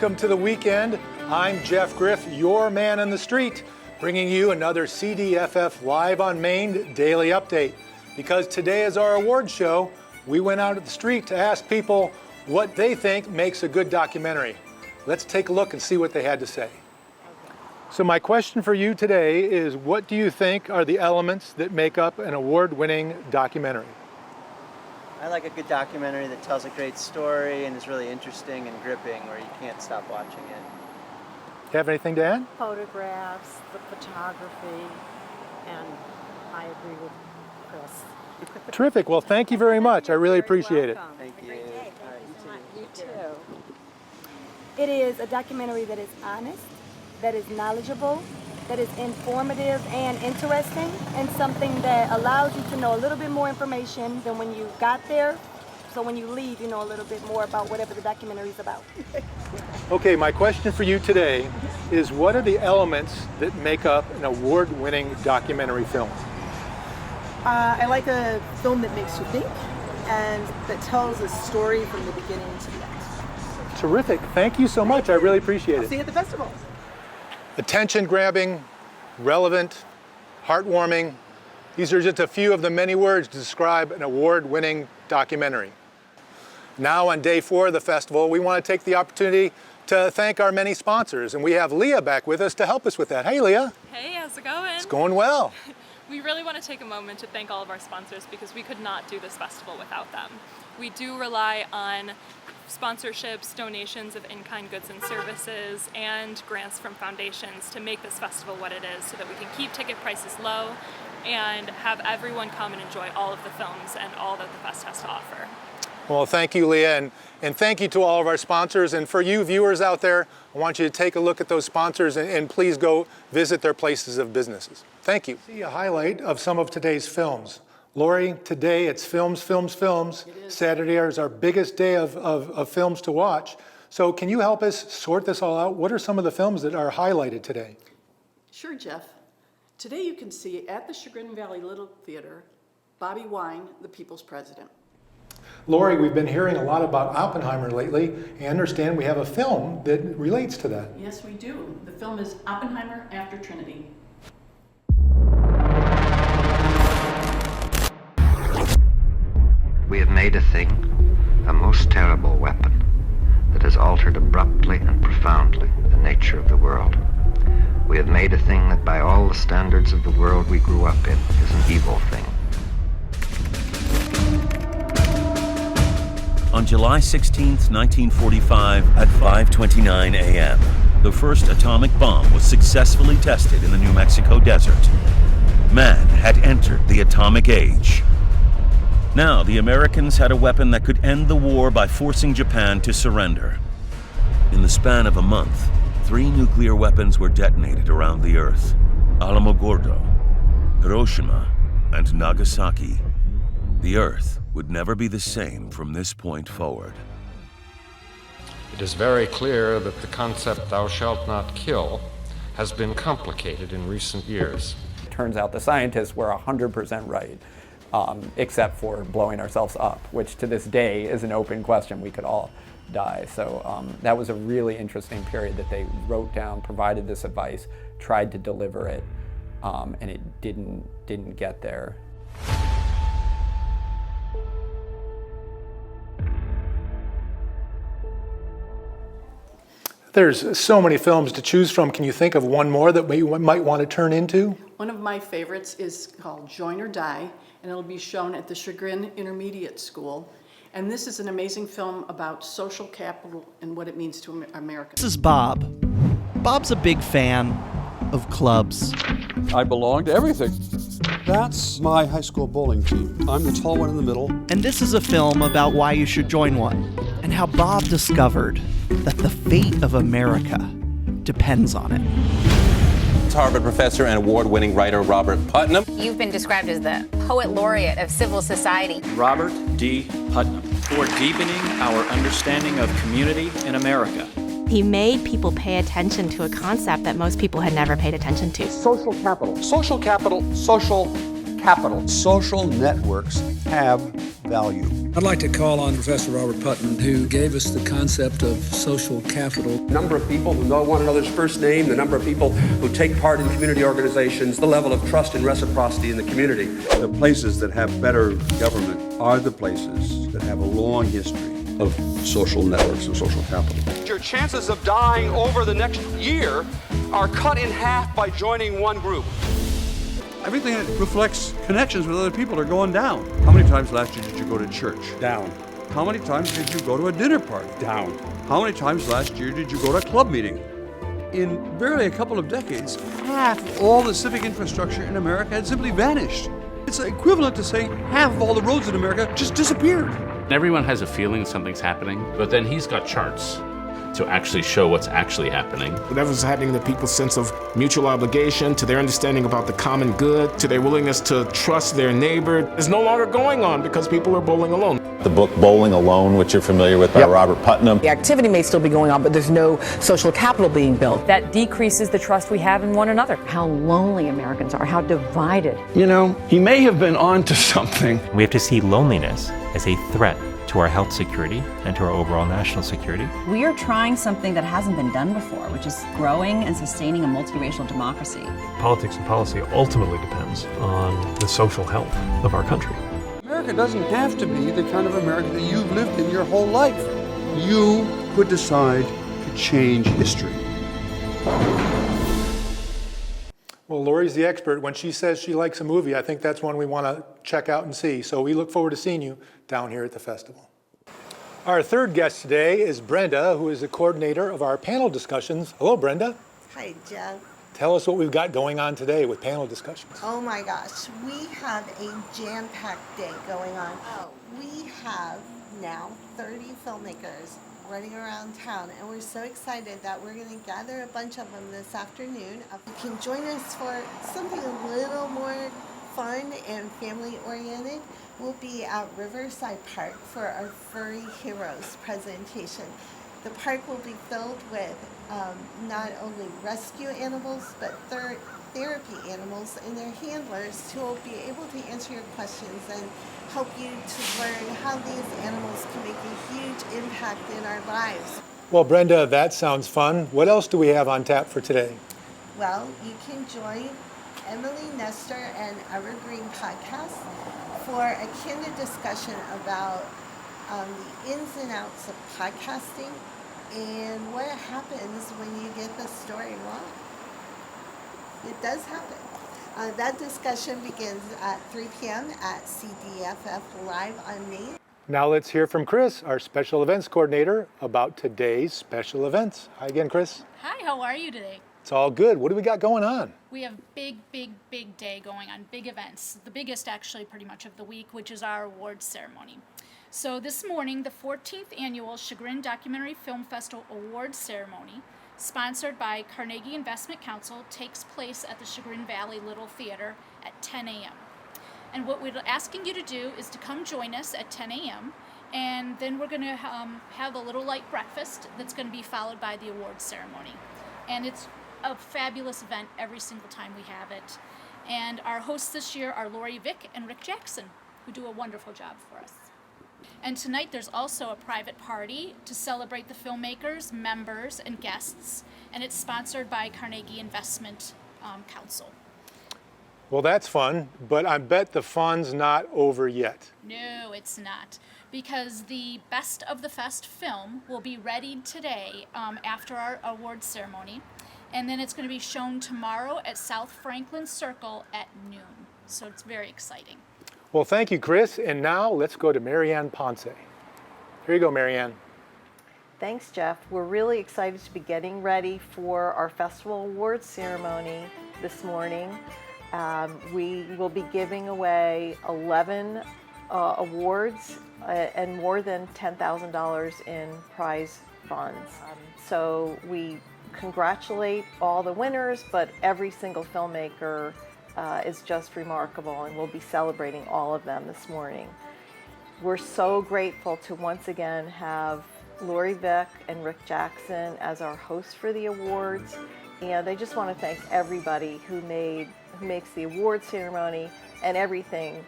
welcome to the weekend. I'm Jeff Griff, your man in the street, bringing you another CDFF Live on Main daily update. Because today is our award show, we went out at the street to ask people what they think makes a good documentary. Let's take a look and see what they had to say. So my question for you today is, what do you think are the elements that make up an award-winning documentary? I like a good documentary that tells a great story and is really interesting and gripping, where you can't stop watching it. Do you have anything to add? Photographs, the photography, and I agree with Chris. Terrific. Well, thank you very much. I really appreciate it. Thank you. Thank you so much. You too. It is a documentary that is honest, that is knowledgeable, that is informative and interesting, and something that allows you to know a little bit more information than when you got there. So when you leave, you know a little bit more about whatever the documentary is about. Okay, my question for you today is, what are the elements that make up an award-winning documentary film? I like a film that makes you think and that tells a story from the beginning to the end. Terrific. Thank you so much. I really appreciate it. See you at the festival. Attention-grabbing, relevant, heartwarming. These are just a few of the many words to describe an award-winning documentary. Now on day 4 of the festival, we want to take the opportunity to thank our many sponsors, and we have Leah back with us to help us with that. Hey, Leah. Hey, how's it going? It's going well. We really want to take a moment to thank all of our sponsors because we could not do this festival without them. We do rely on sponsorships, donations of in-kind goods and services, and grants from foundations to make this festival what it is, so that we can keep ticket prices low and have everyone come and enjoy all of the films and all that the fest has to offer. Well, thank you, Leah, and thank you to all of our sponsors. And for you viewers out there, I want you to take a look at those sponsors and please go visit their places of businesses. Thank you. See a highlight of some of today's films. Lori, today it's films. Saturday is our biggest day of films to watch. So can you help us sort this all out? What are some of the films that are highlighted today? Sure, Jeff. Today you can see at the Chagrin Valley Little Theater, Bobby Wine, the People's President. Lori, we've been hearing a lot about Oppenheimer lately. I understand we have a film that relates to that. Yes, we do. The film is Oppenheimer After Trinity. We have made a thing, a most terrible weapon, that has altered abruptly and profoundly the nature of the world. We have made a thing that by all the standards of the world we grew up in is an evil thing. On July 16, 1945, at 5:29 a.m., the first atomic bomb was successfully tested in the New Mexico desert. Man had entered the atomic age. Now, the Americans had a weapon that could end the war by forcing Japan to surrender. In the span of a month, 3 nuclear weapons were detonated around the Earth: Alamogordo, Hiroshima, and Nagasaki. The Earth would never be the same from this point forward. It is very clear that the concept "thou shalt not kill" has been complicated in recent years. It turns out the scientists were 100% right, except for blowing ourselves up, which to this day is an open question. We could all die. So that was a really interesting period that they wrote down, provided this advice, tried to deliver it, and it didn't get there. There's so many films to choose from. Can you think of one more that we might want to turn into? One of my favorites is called Join or Die, and it'll be shown at the Chagrin Intermediate School. And this is an amazing film about social capital and what it means to America. This is Bob. Bob's a big fan of clubs. I belong to everything. That's my high school bowling team. I'm the tall one in the middle. And this is a film about why you should join one, and how Bob discovered that the fate of America depends on it. It's Harvard professor and award-winning writer Robert Putnam. You've been described as the poet laureate of civil society. Robert D. Putnam, for deepening our understanding of community in America. He made people pay attention to a concept that most people had never paid attention to. Social capital. Social capital. Social capital. Social networks have value. I'd like to call on Professor Robert Putnam, who gave us the concept of social capital. Number of people who know one another's first name, the number of people who take part in community organizations, the level of trust and reciprocity in the community. The places that have better government are the places that have a long history of social networks and social capital. Your chances of dying over the next year are cut in half by joining one group. Everything that reflects connections with other people are going down. How many times last year did you go to church? Down. How many times did you go to a dinner party? Down. How many times last year did you go to a club meeting? In barely a couple of decades, half of all the civic infrastructure in America had simply vanished. It's equivalent to saying half of all the roads in America just disappeared. Everyone has a feeling something's happening, but then he's got charts to actually show what's actually happening. Whatever's happening to people's sense of mutual obligation, to their understanding about the common good, to their willingness to trust their neighbor is no longer going on because people are bowling alone. The book Bowling Alone, which you're familiar with by Robert Putnam. The activity may still be going on, but there's no social capital being built. That decreases the trust we have in one another. How lonely Americans are, how divided. You know, he may have been onto something. We have to see loneliness as a threat to our health security and to our overall national security. We are trying something that hasn't been done before, which is growing and sustaining a multiracial democracy. Politics and policy ultimately depends on the social health of our country. America doesn't have to be the kind of America that you've lived in your whole life. You could decide to change history. Well, Lori's the expert. When she says she likes a movie, I think that's one we want to check out and see. So we look forward to seeing you down here at the festival. Our third guest today is Brenda, who is the coordinator of our panel discussions. Hello, Brenda. Hi, Jeff. Tell us what we've got going on today with panel discussions. Oh my gosh, we have a jam-packed day going on. We have now 30 filmmakers running around town, and we're so excited that we're going to gather a bunch of them this afternoon. You can join us for something a little more fun and family-oriented. We'll be at Riverside Park for our Furry Heroes presentation. The park will be filled with not only rescue animals, but therapy animals and their handlers who will be able to answer your questions and help you to learn how these animals can make a huge impact in our lives. Well, Brenda, that sounds fun. What else do we have on tap for today? Well, you can join Emily Nestor and Evergreen Podcast for a candid discussion about the ins and outs of podcasting and what happens when you get the story wrong. It does happen. That discussion begins at 3 p.m. at CDFF Live on Main. Now let's hear from Chris, our special events coordinator, about today's special events. Hi again, Chris. Hi, how are you today? It's all good. What do we got going on? We have big day going on, big events. The biggest actually pretty much of the week, which is our awards ceremony. So this morning, the 14th annual Chagrin Documentary Film Festival awards ceremony, sponsored by Carnegie Investment Council, takes place at the Chagrin Valley Little Theater at 10 a.m. And what we're asking you to do is to come join us at 10 a.m. and then we're going to have a little light breakfast that's going to be followed by the awards ceremony. And it's a fabulous event every single time we have it. And our hosts this year are Lori Vick and Rick Jackson, who do a wonderful job for us. And tonight there's also a private party to celebrate the filmmakers, members, and guests, and it's sponsored by Carnegie Investment Council. Well, that's fun, but I bet the fun's not over yet. No, it's not, because the Best of the Fest film will be readied today after our awards ceremony, and then it's going to be shown tomorrow at South Franklin Circle at noon. So it's very exciting. Well, thank you, Chris. And now let's go to Marianne Ponce. Here you go, Marianne. Thanks, Jeff. We're really excited to be getting ready for our festival awards ceremony this morning. We will be giving away 11 awards and more than $10,000 in prize funds. So we congratulate all the winners, but every single filmmaker is just remarkable, and we'll be celebrating all of them this morning. We're so grateful to once again have Lori Vick and Rick Jackson as our hosts for the awards, And I just want to thank everybody who makes the award ceremony and everything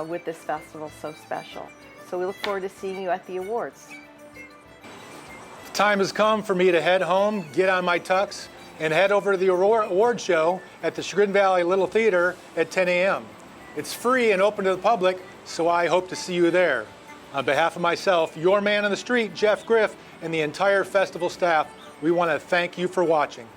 with this festival so special. So we look forward to seeing you at the awards. The time has come for me to head home, get on my tux, and head over to the award show at the Chagrin Valley Little Theater at 10 a.m. It's free and open to the public, so I hope to see you there. On behalf of myself, your man on the street, Jeff Griff, and the entire festival staff, we want to thank you for watching.